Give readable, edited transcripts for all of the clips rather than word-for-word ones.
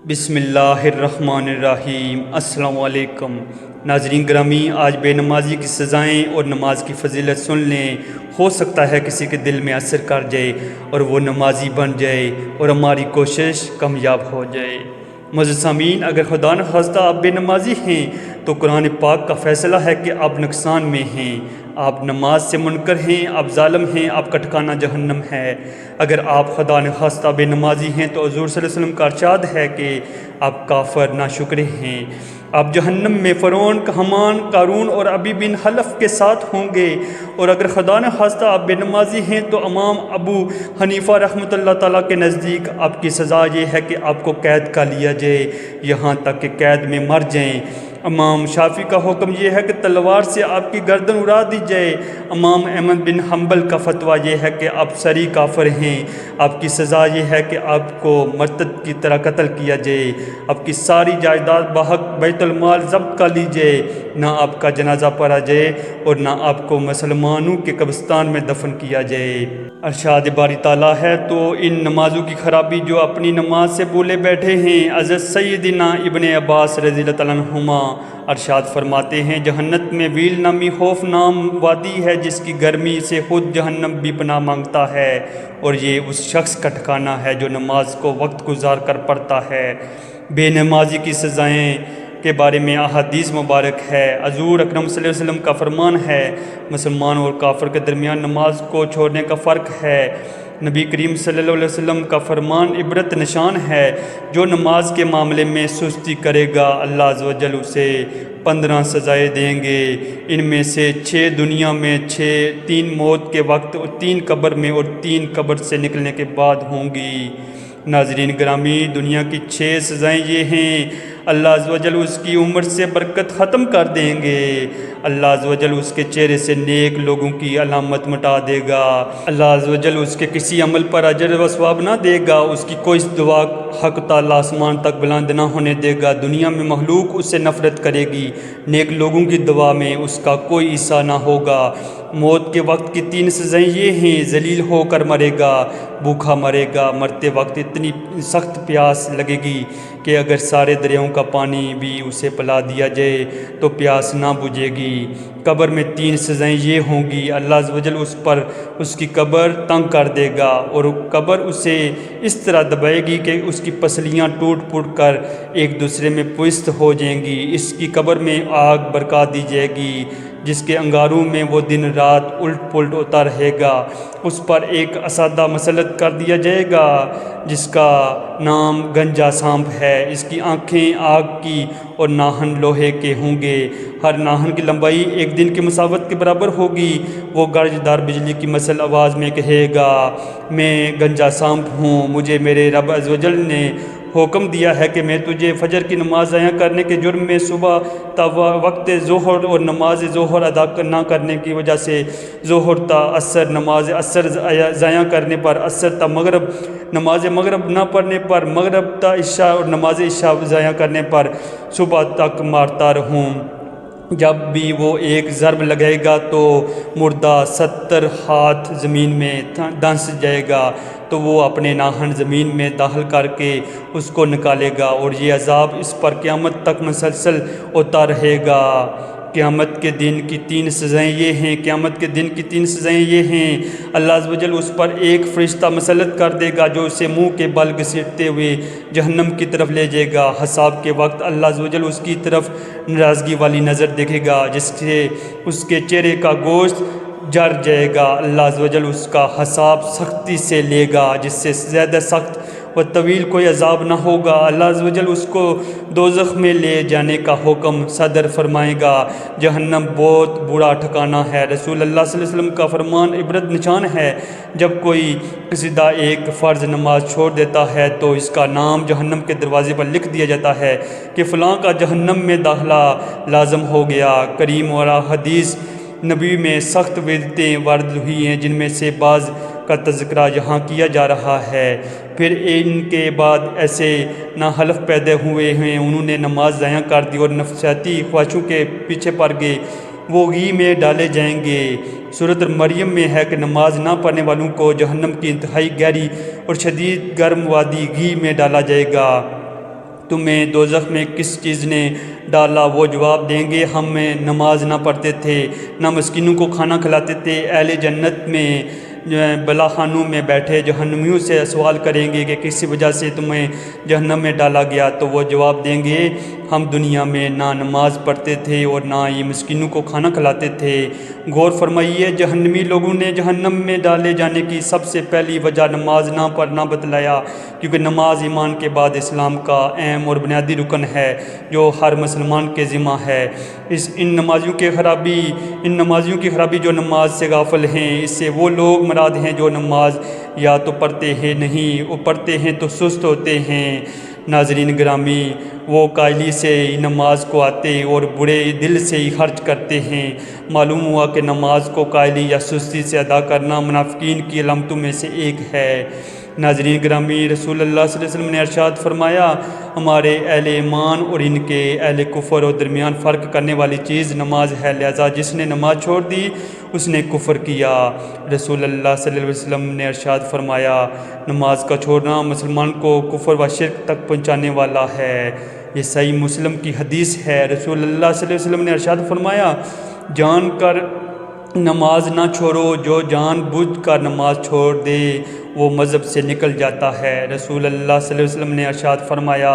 بسم اللہ الرحمن الرحیم۔ السلام علیکم ناظرین گرامی، آج بے نمازی کی سزائیں اور نماز کی فضیلت سن لیں۔ ہو سکتا ہے کسی کے دل میں اثر کر جائے اور وہ نمازی بن جائے اور ہماری کوشش کامیاب ہو جائے۔ معزز سامعین، اگر خدا نخواستہ آپ بے نمازی ہیں تو قرآن پاک کا فیصلہ ہے کہ آپ نقصان میں ہیں، آپ نماز سے منکر ہیں، آپ ظالم ہیں، آپ کا ٹھکانہ جہنم ہے۔ اگر آپ خدا نخواستہ بے نمازی ہیں تو حضور صلی اللہ علیہ وسلم کا ارشاد ہے کہ آپ کافر ناشکرے ہیں، آپ جہنم میں فرعون، حامان، قارون اور ابی بن خلف کے ساتھ ہوں گے۔ اور اگر خدا نخواستہ آپ بے نمازی ہیں تو امام ابو حنیفہ رحمۃ اللہ تعالیٰ کے نزدیک آپ کی سزا یہ ہے کہ آپ کو قید کا لیا جائے یہاں تک کہ قید میں مر جائیں۔ امام شافعی کا حکم یہ ہے کہ تلوار سے آپ کی گردن اڑا دی جائے۔ امام احمد بن حنبل کا فتویٰ یہ ہے کہ آپ صریح کافر ہیں، آپ کی سزا یہ ہے کہ آپ کو مرتد کی طرح قتل کیا جائے، آپ کی ساری جائیداد بحق بیت المال ضبط کر لی جائے، نہ آپ کا جنازہ پڑھا جائے اور نہ آپ کو مسلمانوں کے قبرستان میں دفن کیا جائے۔ ارشاد باری تعالیٰ ہے تو ان نمازوں کی خرابی جو اپنی نماز سے بھولے بیٹھے ہیں۔ حضرت سیدنا ابن عباس رضی اللہ تعالیٰ عنہما ارشاد فرماتے ہیں، جہنت میں ویل نامی خوف نام وادی ہے جس کی گرمی سے خود جہنم بھی پناہ مانگتا ہے، اور یہ اس شخص کا ٹھکانہ ہے جو نماز کو وقت گزار کر پڑھتا ہے۔ بے نمازی کی سزائیں کے بارے میں احادیث مبارک ہے۔ حضور اکرم صلی اللہ علیہ وسلم کا فرمان ہے، مسلمان اور کافر کے درمیان نماز کو چھوڑنے کا فرق ہے۔ نبی کریم صلی اللہ علیہ وسلم کا فرمان عبرت نشان ہے، جو نماز کے معاملے میں سستی کرے گا اللہ عز و جل اسے 15 سزائیں دیں گے، ان میں سے 6 دنیا میں، 3 موت کے وقت اور 3 قبر میں اور 3 قبر سے نکلنے کے بعد ہوں گی۔ ناظرین گرامی، دنیا کی 6 سزائیں یہ ہیں، اللہ عز و جل اس کی عمر سے برکت ختم کر دیں گے، اللہ عز و جل اس کے چہرے سے نیک لوگوں کی علامت مٹا دے گا، اللہ عز و جل اس کے کسی عمل پر اجر و ثواب نہ دے گا، اس کی کوئی دعا حق تعالی آسمان تک بلند نہ ہونے دے گا، دنیا میں مخلوق اس سے نفرت کرے گی، نیک لوگوں کی دعا میں اس کا کوئی حصہ نہ ہوگا۔ موت کے وقت کی 3 سزائیں یہ ہیں، ذلیل ہو کر مرے گا، بھوکا مرے گا، مرتے وقت اتنی سخت پیاس لگے گی کہ اگر سارے دریاؤں کا پانی بھی اسے پلا دیا جائے تو پیاس نہ بجھے گی۔ قبر میں 3 سزائیں یہ ہوں گی، اللہ عز و جل اس پر اس کی قبر تنگ کر دے گا اور قبر اسے اس طرح دبائے گی کہ اس کی پسلیاں ٹوٹ پھوٹ کر ایک دوسرے میں پوست ہو جائیں گی۔ اس کی قبر میں آگ برقا دی جائے گی جس کے انگاروں میں وہ دن رات الٹ پلٹ ہوتا رہے گا، اس پر ایک اسادہ مسلط کر دیا جائے گا جس کا نام گنجا سانپ ہے، اس کی آنکھیں آگ کی اور ناہن لوہے کے ہوں گے، ہر ناہن کی لمبائی 1 دن کی مسافت کے برابر ہوگی، وہ گرج دار بجلی کی مثل آواز میں کہے گا، میں گنجا سانپ ہوں، مجھے میرے رب عز و جل نے حکم دیا ہے کہ میں تجھے فجر کی نماز ضائع کرنے کے جرم میں صبح تا وقت ظہر اور نماز ظہر ادا نہ کرنے کی وجہ سے ظہر تا عصر نماز عصر ضائع کرنے پر، عصر تا مغرب نماز مغرب نہ پڑھنے پر، مغرب تا عشاء اور نماز عشاء ضائع کرنے پر صبح تک مارتا رہوں۔ جب بھی وہ ایک ضرب لگائے گا تو مردہ 70 ہاتھ زمین میں دھنس جائے گا، تو وہ اپنے ناہن زمین میں داخل کر کے اس کو نکالے گا اور یہ عذاب اس پر قیامت تک مسلسل ہوتا رہے گا۔ قیامت کے دن کی 3 سزائیں یہ ہیں، قیامت کے دن کی 3 سزائیں یہ ہیں، اللہ عز و جل اس پر ایک فرشتہ مسلط کر دے گا جو اسے منہ کے بل گھسیٹتے ہوئے جہنم کی طرف لے جائے گا۔ حساب کے وقت اللہ عز و جل اس کی طرف ناراضگی والی نظر دیکھے گا جس سے اس کے چہرے کا گوشت جر جائے گا، اللہ عز و جل اس کا حساب سختی سے لے گا جس سے زیادہ سخت و طویل کوئی عذاب نہ ہوگا، اللہ عز و جل اس کو دوزخ میں لے جانے کا حکم صدر فرمائے گا، جہنم بہت برا ٹھکانہ ہے۔ رسول اللہ صلی اللہ علیہ وسلم کا فرمان عبرت نشان ہے، جب کوئی قصیدہ ایک فرض نماز چھوڑ دیتا ہے تو اس کا نام جہنم کے دروازے پر لکھ دیا جاتا ہے کہ فلاں کا جہنم میں داخلہ لازم ہو گیا۔ کریم اور حدیث نبی میں سخت وعدیں وارد ہوئی ہیں جن میں سے بعض کا تذکرہ یہاں کیا جا رہا ہے۔ پھر ان کے بعد ایسے ناحلف پیدا ہوئے ہیں، انہوں نے نماز ضائع کر دی اور نفسیاتی خواہشوں کے پیچھے پڑ گئے، وہ غی میں ڈالے جائیں گے۔ سورۃ مریم میں ہے کہ نماز نہ پڑھنے والوں کو جہنم کی انتہائی گہری اور شدید گرم وادی غی میں ڈالا جائے گا۔ تمہیں دوزخ میں کس چیز نے ڈالا؟ وہ جواب دیں گے ہم نماز نہ پڑھتے تھے، نہ مسکینوں کو کھانا کھلاتے تھے۔ اہل جنت میں بلا خانوں میں بیٹھے جہنمیوں سے سوال کریں گے کہ کسی وجہ سے تمہیں جہنم میں ڈالا گیا، تو وہ جواب دیں گے ہم دنیا میں نہ نماز پڑھتے تھے اور نہ ہی مسکینوں کو کھانا کھلاتے تھے۔ غور فرمائیے، جہنمی لوگوں نے جہنم میں ڈالے جانے کی سب سے پہلی وجہ نماز نہ پڑھنا بتلایا، کیونکہ نماز ایمان کے بعد اسلام کا اہم اور بنیادی رکن ہے جو ہر مسلمان کے ذمہ ہے۔ ان نمازیوں کی خرابی جو نماز سے غافل ہیں، اس سے وہ لوگ مراد ہیں جو نماز یا تو پڑھتے ہیں نہیں، وہ پڑھتے ہیں تو سست ہوتے ہیں۔ ناظرین گرامی، وہ قائلی سے نماز کو آتے اور برے دل سے ہی خرچ کرتے ہیں۔ معلوم ہوا کہ نماز کو قائلی یا سستی سے ادا کرنا منافقین کی علامتوں میں سے ایک ہے۔ ناظرین گرامی، رسول اللہ صلی اللہ علیہ وسلم نے ارشاد فرمایا، ہمارے اہل ایمان اور ان کے اہل کفر اور درمیان فرق کرنے والی چیز نماز ہے، لہذا جس نے نماز چھوڑ دی اس نے کفر کیا۔ رسول اللہ صلی اللہ علیہ وسلم نے ارشاد فرمایا، نماز کا چھوڑنا مسلمان کو کفر و شرک تک پہنچانے والا ہے۔ یہ صحیح مسلم کی حدیث ہے۔ رسول اللہ صلی اللہ علیہ وسلم نے ارشاد فرمایا، جان کر نماز نہ چھوڑو، جو جان بوجھ کر نماز چھوڑ دے وہ مذہب سے نکل جاتا ہے۔ رسول اللہ صلی اللہ علیہ وسلم نے ارشاد فرمایا،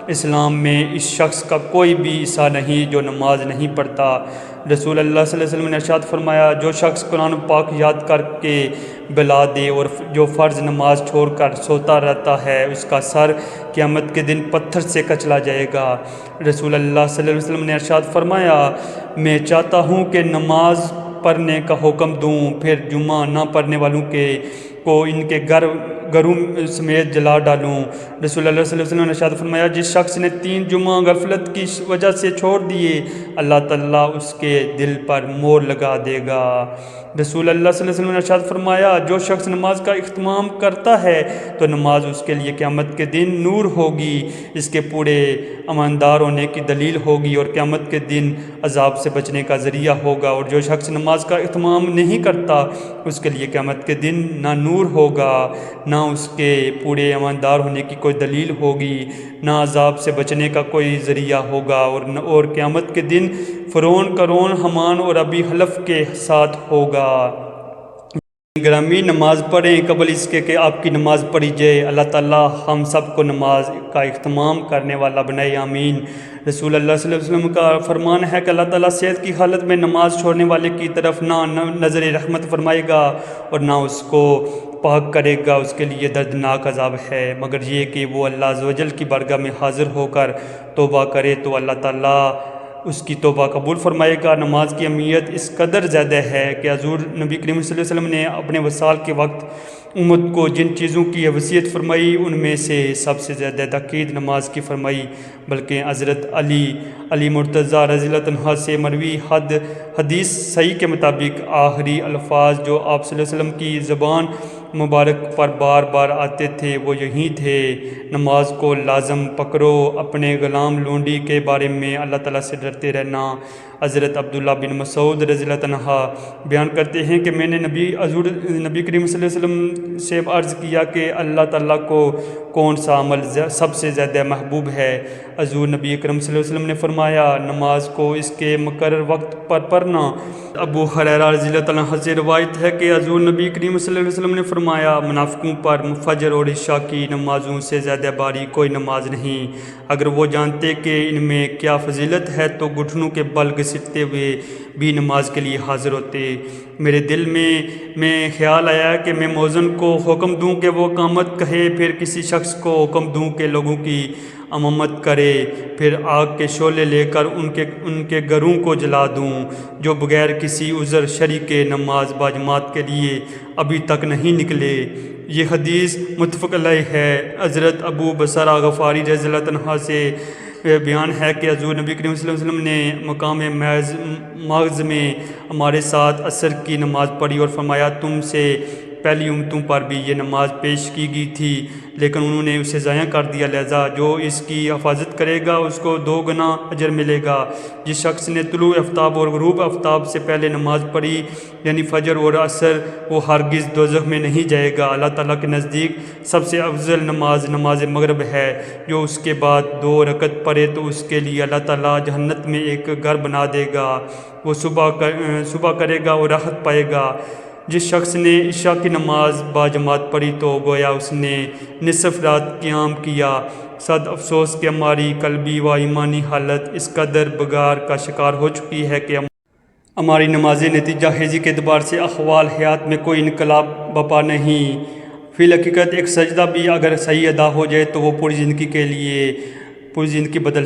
اسلام میں اس شخص کا کوئی بھی حصہ نہیں جو نماز نہیں پڑھتا۔ رسول اللہ صلی اللہ علیہ وسلم نے ارشاد فرمایا، جو شخص قرآن پاک یاد کر کے بلا دے اور جو فرض نماز چھوڑ کر سوتا رہتا ہے، اس کا سر قیامت کے دن پتھر سے کچلا جائے گا۔ رسول اللہ صلی اللہ علیہ وسلم نے ارشاد فرمایا، میں چاہتا ہوں کہ نماز پڑھنے کا حکم دوں، پھر جمعہ نہ پڑھنے والوں کو ان کے گھروں سمیت جلا ڈالوں۔ رسول اللہ صلی اللہ علیہ وسلم نے ارشاد فرمایا، جس شخص نے 3 جمعہ غفلت کی وجہ سے چھوڑ دیے، اللہ تعالیٰ اس کے دل پر مہر لگا دے گا۔ رسول اللہ صلی اللہ علیہ وسلم نے ارشاد فرمایا، جو شخص نماز کا اہتمام کرتا ہے تو نماز اس کے لیے قیامت کے دن نور ہوگی، اس کے پورے ایماندار ہونے کی دلیل ہوگی اور قیامت کے دن عذاب سے بچنے کا ذریعہ ہوگا، اور جو شخص نماز کا اہتمام نہیں کرتا اس کے لیے قیامت کے دن نہ نور ہوگا، نہ اس کے پورے ایماندار ہونے کی کوئی دلیل ہوگی، نہ عذاب سے بچنے کا کوئی ذریعہ ہوگا، اور قیامت کے دن فرعون، قارون، حامان اور ابی حلف کے ساتھ ہوگا۔ گرامی، نماز پڑھیں قبل اس کے کہ آپ کی نماز پڑھی جائے۔ اللہ تعالیٰ ہم سب کو نماز کا اہتمام کرنے والا بنائے، آمین۔ رسول اللہ صلی اللہ علیہ وسلم کا فرمان ہے کہ اللہ تعالیٰ صحت کی حالت میں نماز چھوڑنے والے کی طرف نہ نظر رحمت فرمائے گا اور نہ اس کو پاک کرے گا، اس کے لیے دردناک عذاب ہے، مگر یہ کہ وہ اللہ عز و جل کی بارگاہ میں حاضر ہو کر توبہ کرے تو اللہ تعالیٰ اس کی توبہ قبول فرمائے گا۔ نماز کی اہمیت اس قدر زیادہ ہے کہ حضور نبی کریم صلی اللہ علیہ وسلم نے اپنے وصال کے وقت امت کو جن چیزوں کی وصیت فرمائی ان میں سے سب سے زیادہ تاکید نماز کی فرمائی، بلکہ حضرت علی مرتضیٰ رضی اللہ عنہ سے مروی حدیث صحیح کے مطابق آخری الفاظ جو آپ صلی اللہ علیہ وسلم کی زبان مبارک پر بار بار آتے تھے وہ یہی تھے، نماز کو لازم پکڑو، اپنے غلام لونڈی کے بارے میں اللہ تعالیٰ سے ڈرتے رہنا۔ حضرت عبداللہ بن مسعود رضی اللہ عنہ بیان کرتے ہیں کہ میں نے حضور نبی کریم صلی اللہ علیہ وسلم سے عرض کیا کہ اللہ تعالیٰ کو کون سا عمل سب سے زیادہ محبوب ہے؟ حضور نبی کریم صلی اللہ علیہ وسلم نے فرمایا، نماز کو اس کے مقرر وقت پر پڑھنا۔ ابو ہریرہ رضی اللہ عنہ سے روایت ہے کہ حضور نبی کریم صلی اللہ علیہ وسلم نے فرمایا، منافقوں پر فجر اور عشاء کی نمازوں سے زیادہ باری کوئی نماز نہیں۔ اگر وہ جانتے کہ ان میں کیا فضیلت ہے تو گھٹنوں کے بل گھسیٹتے ہوئے بھی نماز کے لیے حاضر ہوتے۔ میرے دل میں خیال آیا کہ میں مؤذن کو حکم دوں کہ وہ اقامت کہے، پھر کسی شخص کو حکم دوں کہ لوگوں کی امامت کرے، پھر آگ کے شعلے لے کر ان کے گھروں کو جلا دوں جو بغیر کسی عذر شریک نماز باجماعت کے لیے ابھی تک نہیں نکلے۔ یہ حدیث متفق علیہ ہے۔ حضرت ابو بصرہ غفاری رضی اللہ عنہ سے بیان ہے کہ حضور نبی کریم صلی اللہ علیہ وسلم نے مقام معز میں ہمارے ساتھ عصر کی نماز پڑھی اور فرمایا، تم سے پہلی امتوں پر بھی یہ نماز پیش کی گئی تھی، لیکن انہوں نے اسے ضائع کر دیا۔ لہذا جو اس کی حفاظت کرے گا اس کو 2 گنا اجر ملے گا۔ جس شخص نے طلوع آفتاب اور غروب آفتاب سے پہلے نماز پڑھی، یعنی فجر اور عصر، وہ ہرگز دوزخ میں نہیں جائے گا۔ اللہ تعالیٰ کے نزدیک سب سے افضل نماز نماز مغرب ہے۔ جو اس کے بعد 2 رکعت پڑھے تو اس کے لیے اللہ تعالیٰ جہنت میں ایک گھر بنا دے گا، وہ صبح کرے گا اور راحت پائے گا۔ جس شخص نے عشاء کی نماز باجماعت پڑھی تو گویا اس نے نصف رات قیام کیا۔ صد افسوس کہ ہماری قلبی و ایمانی حالت اس قدر بگاڑ کا شکار ہو چکی ہے کہ ہماری نمازیں نتیجہ خیزی کے اعتبار سے احوال حیات میں کوئی انقلاب بپا نہیں۔ فی الحقیقت ایک سجدہ بھی اگر صحیح ادا ہو جائے تو وہ پوری زندگی بدل